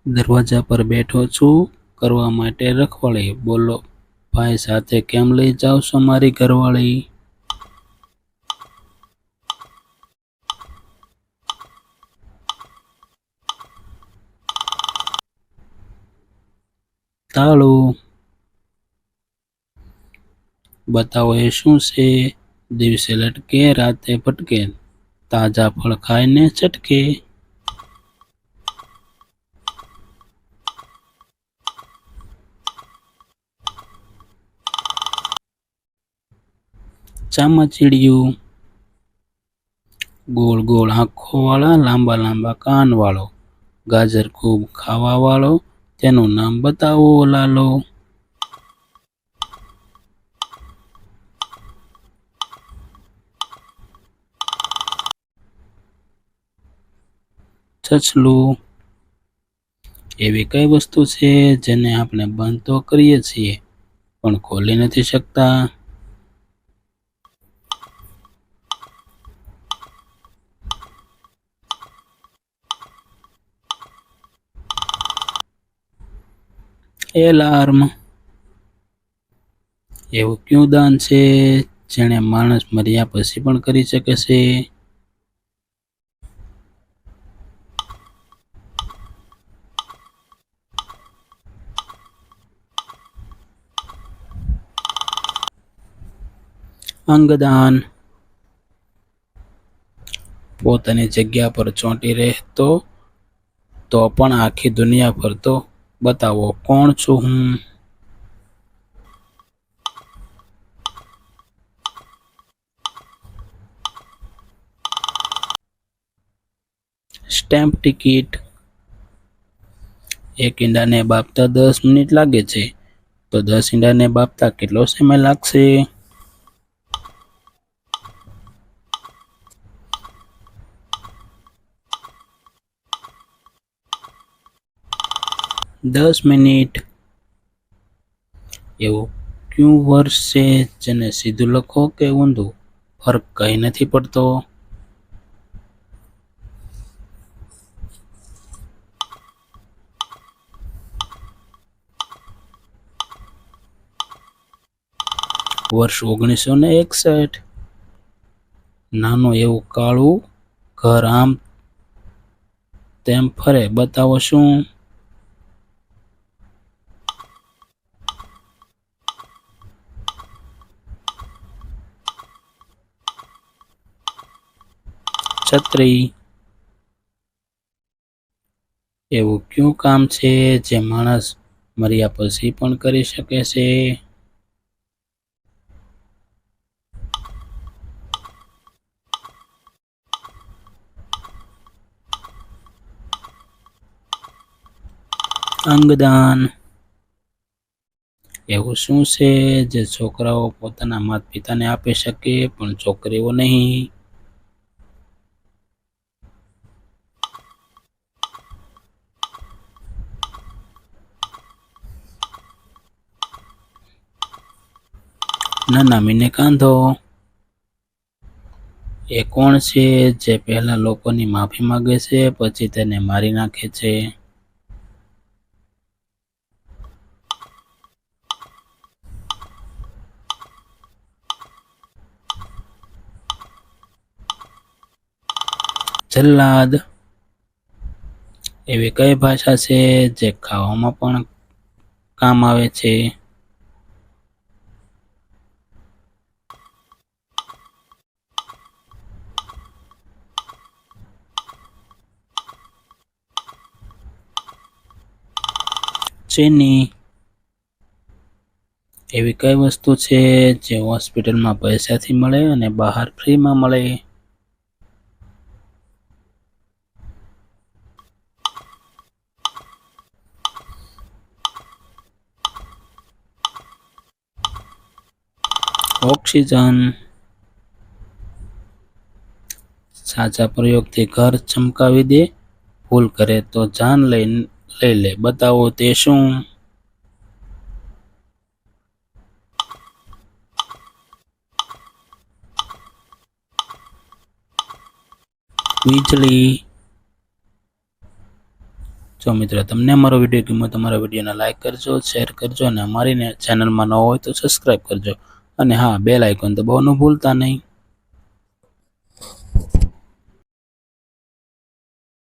દરવાજા પર બેઠો છું, કરવા માટે રખવાળી. બોલો ભાઈ સાથે કેમ લઈ જાવ છો મારી ઘરવાળી? તાળું. બતાવો એ શું છે? દિવસે લટકે રાતે ભટકે, તાજા ફળ ખાઈને ચટકે. ચામાચીડિયું. ગોળ ગોળ આંખો વાળા, લાંબા લાંબા કાન વાળો, ગાજર ખૂબ ખાવા વાળો, તેનું નામ બતાવો લાલો. છછલું. એવી કઈ વસ્તુ છે જેને આપણે બંધ તો કરીએ છીએ પણ ખોલી નથી શકતા? એલાર્મ. એવું ક્યું દાન છે જેણે માણસ મર્યા પછી પણ કરી શકે છે? અંગદાન. પોતાની જગ્યા પર ચોંટી રહેતો તો પણ આખી દુનિયા ફરતો, બતાવો કોણ છું હું? Stamp ticket. એક ઈંડાને બાફતા 10 મિનિટ લાગે છે, તો 10 ઈંડાને બાફતા કેટલો સમય લાગશે? દસ મિનિટ. એવું ક્યું વર્ષ છે જેને સીધું લખો કે ઊંધું, ફરક કઈ નથી પડતો? વર્ષ 1961. નાનું એવું કાળું ઘર આમ તેમ ફરે, બતાવો શું? છત્રી. એવું ક્યું કામ છે જે માણસ મર્યા પછી પણ કરી શકે છે? અંગદાન. એવું શું છે જે છોકરાઓ પોતાના માતા પિતાને આપી શકે પણ છોકરીઓ નહીં? નનામીને કાંધો. એ કોણ છે જે પહેલા લોકોની માફી માંગે છે પછી તેને મારી નાખે છે? જલ્લાદ. એવી કઈ ભાષા છે જે ખાવામાં પણ કામ આવે છે? ચીની. એવી કઈ વસ્તુ છે જે હોસ્પિટલમાં પૈસાથી મળે અને બહાર ફ્રીમાં મળે? ઓક્સિજન. સાચા પ્રયોગથી ઘર ચમકાવી દે, ભૂલ કરે તો જાન લઈ લે, બતાવો તે શું? વીજળી. જો મિત્રો તમને અમારો વિડીયો ગમ્યો તો અમારા વિડીયોને લાઈક કરજો, શેર કરજો અને અમારી ચેનલમાં ન હોય તો સબસ્ક્રાઈબ કરજો અને હા, બેલ આઇકોન દબાવવાનું ભૂલતા નહીં.